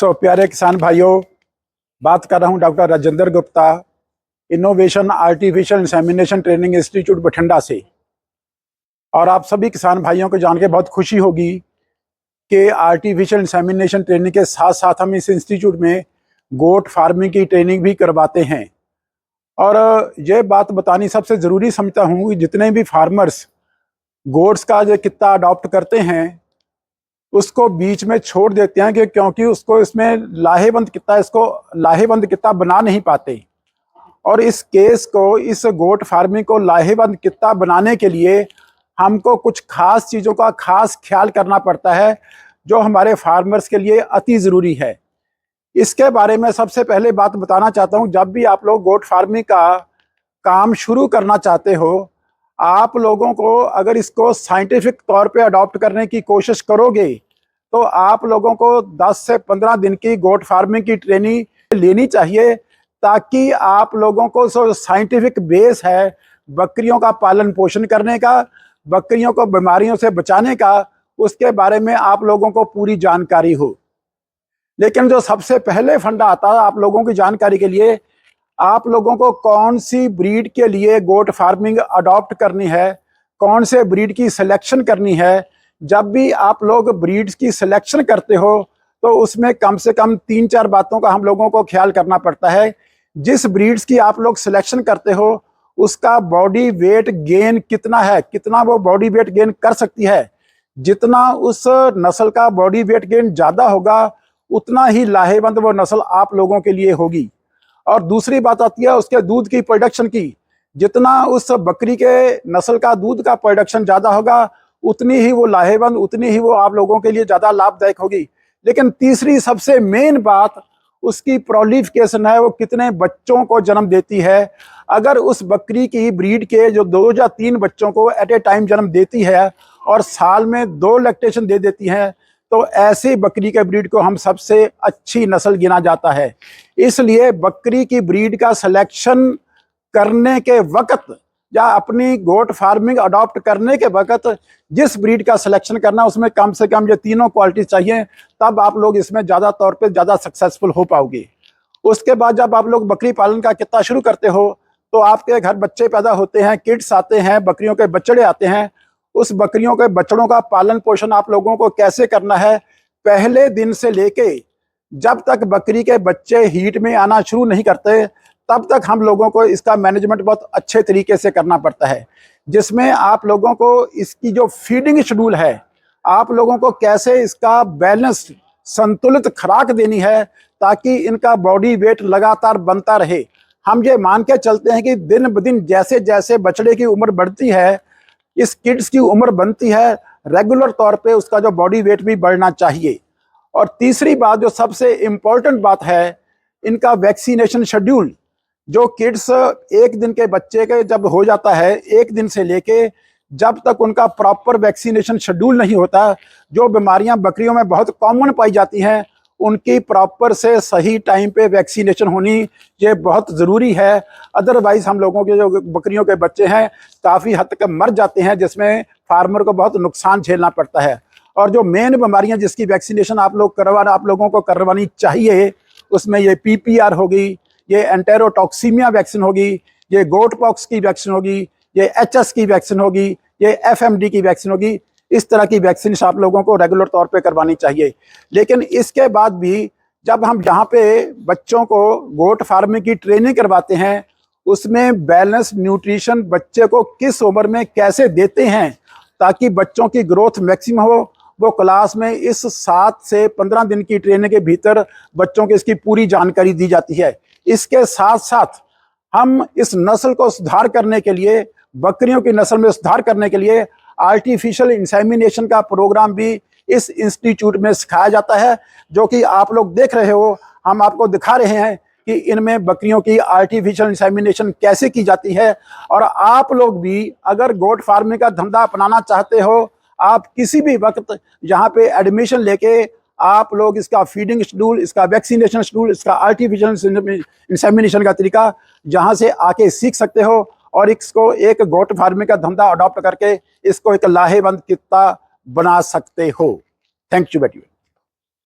प्यारे किसान भाइयों, बात कर रहा हूं doctor Rajendra Gupta, innovation artificial insemination training institute Bathinda से। और आप सभी किसान भाइयों को जान के बहुत खुशी होगी कि आर्टिफिशियल इंसेमिनेशन ट्रेनिंग के साथ साथ हम इस इंस्टीट्यूट में गोट फार्मिंग की ट्रेनिंग भी करवाते हैं। और ये बात बतानी सबसे ज़रूरी समझता हूँ कि जितने भी फार्मर्स गोट्स का जो कित्ता अडॉप्ट करते हैं उसको बीच में छोड़ देते हैं कि क्योंकि उसको इसमें लाहेवंद कित्ता बना नहीं पाते। और इस केस को, इस गोट फार्मिंग को लाहेवंद कित्ता बनाने के लिए हमको कुछ खास चीज़ों का खास ख्याल करना पड़ता है जो हमारे फार्मर्स के लिए अति ज़रूरी है। इसके बारे में सबसे पहले बात बताना चाहता हूँ, जब भी आप लोग गोट फार्मिंग का काम शुरू करना चाहते हो, आप लोगों को अगर इसको साइंटिफिक तौर पे अडॉप्ट करने की कोशिश करोगे तो आप लोगों को 10 से 15 दिन की गोट फार्मिंग की ट्रेनिंग लेनी चाहिए, ताकि आप लोगों को जो साइंटिफिक बेस है बकरियों का पालन पोषण करने का, बकरियों को बीमारियों से बचाने का, उसके बारे में आप लोगों को पूरी जानकारी हो। लेकिन जो सबसे पहले फंडा आता है आप लोगों की जानकारी के लिए, आप लोगों को कौन सी ब्रीड के लिए गोट फार्मिंग अडॉप्ट करनी है, कौन से ब्रीड की सिलेक्शन करनी है। जब भी आप लोग ब्रीड्स की सिलेक्शन करते हो तो उसमें कम से कम 3-4 बातों का हम लोगों को ख्याल करना पड़ता है। जिस ब्रीड्स की आप लोग सिलेक्शन करते हो उसका बॉडी वेट गेन कितना है, कितना वो बॉडी वेट गेन कर सकती है। जितना उस नस्ल का बॉडी वेट गेन ज़्यादा होगा उतना ही लाहेवंद वो नस्ल आप लोगों के लिए होगी। और दूसरी बात आती है उसके दूध की प्रोडक्शन की। जितना उस बकरी के नस्ल का दूध का प्रोडक्शन ज़्यादा होगा उतनी ही वो लाहेवंद, उतनी ही वो आप लोगों के लिए ज़्यादा लाभदायक होगी। लेकिन तीसरी सबसे मेन बात उसकी प्रोलिफिकेशन है, वो कितने बच्चों को जन्म देती है। अगर उस बकरी की ब्रीड के जो 2 या 3 बच्चों को एट ए टाइम जन्म देती है और साल में 2 लैक्टेशन दे देती है तो ऐसी बकरी के ब्रीड को हम सबसे अच्छी नस्ल गिना जाता है। इसलिए बकरी की ब्रीड का सिलेक्शन करने के वक्त या अपनी गोट फार्मिंग अडॉप्ट करने के वक्त जिस ब्रीड का सिलेक्शन करना उसमें कम से कम ये तीनों क्वालिटी चाहिए, तब आप लोग इसमें ज़्यादा तौर पे ज़्यादा सक्सेसफुल हो पाओगे। उसके बाद जब आप लोग बकरी पालन का कित्ता शुरू करते हो तो आपके घर बच्चे पैदा होते हैं, किड्स आते हैं, बकरियों के बछड़े आते हैं। उस बकरियों के बछड़ों का पालन पोषण आप लोगों को कैसे करना है, पहले दिन से लेके जब तक बकरी के बच्चे हीट में आना शुरू नहीं करते तब तक हम लोगों को इसका मैनेजमेंट बहुत अच्छे तरीके से करना पड़ता है, जिसमें आप लोगों को इसकी जो फीडिंग शेड्यूल है, आप लोगों को कैसे इसका बैलेंस संतुलित खुराक देनी है ताकि इनका बॉडी वेट लगातार बनता रहे। हम ये मान के चलते हैं कि दिन ब दिन जैसे जैसे बछड़े की उम्र बढ़ती है, इस किड्स की उम्र बनती है, रेगुलर तौर पे उसका जो बॉडी वेट भी बढ़ना चाहिए। और तीसरी बात जो सबसे इम्पोर्टेंट बात है, इनका वैक्सीनेशन शेड्यूल। जो किड्स 1 दिन के बच्चे के जब हो जाता है, 1 दिन से लेके जब तक उनका प्रॉपर वैक्सीनेशन शेड्यूल नहीं होता, जो बीमारियां बकरियों में बहुत कॉमन पाई जाती हैं उनकी प्रॉपर से सही टाइम पे वैक्सीनेशन होनी ये बहुत ज़रूरी है। अदरवाइज़ हम लोगों के जो बकरियों के बच्चे हैं काफ़ी हद तक मर जाते हैं, जिसमें फार्मर को बहुत नुकसान झेलना पड़ता है। और जो मेन बीमारियां जिसकी वैक्सीनेशन आप लोगों को करवानी चाहिए, उसमें ये PPR होगी, ये एंटेरोटॉक्सीमिया वैक्सीन होगी, ये गोट पॉक्स की वैक्सीन होगी, ये HS की वैक्सीन होगी, ये FMD की वैक्सीन होगी। इस तरह की वैक्सीन आप लोगों को रेगुलर तौर पे करवानी चाहिए। लेकिन इसके बाद भी जब हम यहाँ पे बच्चों को गोट फार्मिंग की ट्रेनिंग करवाते हैं, उसमें बैलेंस न्यूट्रिशन बच्चे को किस उम्र में कैसे देते हैं ताकि बच्चों की ग्रोथ मैक्सिमम हो, वो क्लास में इस 7 से 15 दिन की ट्रेनिंग के भीतर बच्चों को इसकी पूरी जानकारी दी जाती है। इसके साथ साथ हम इस नस्ल को सुधार करने के लिए, बकरियों की नस्ल में सुधार करने के लिए आर्टिफिशियल इंसेमिनेशन का प्रोग्राम भी इस इंस्टीट्यूट में सिखाया जाता है, जो कि आप लोग देख रहे हो। हम आपको दिखा रहे हैं कि इनमें बकरियों की आर्टिफिशियल इंसेमिनेशन कैसे की जाती है। और आप लोग भी अगर गोट फार्मिंग का धंधा अपनाना चाहते हो, आप किसी भी वक्त यहाँ पे एडमिशन लेके आप लोग इसका फीडिंग शेड्यूल, इसका वैक्सीनेशन शेड्यूल, इसका आर्टिफिशियल इंसेमिनेशन का तरीका जहाँ से आके सीख सकते हो और इसको एक गोट फार्मिंग का धंधा अडॉप्ट करके इसको एक लाहेवंद कित्ता बना सकते हो। थैंक यू बेटी।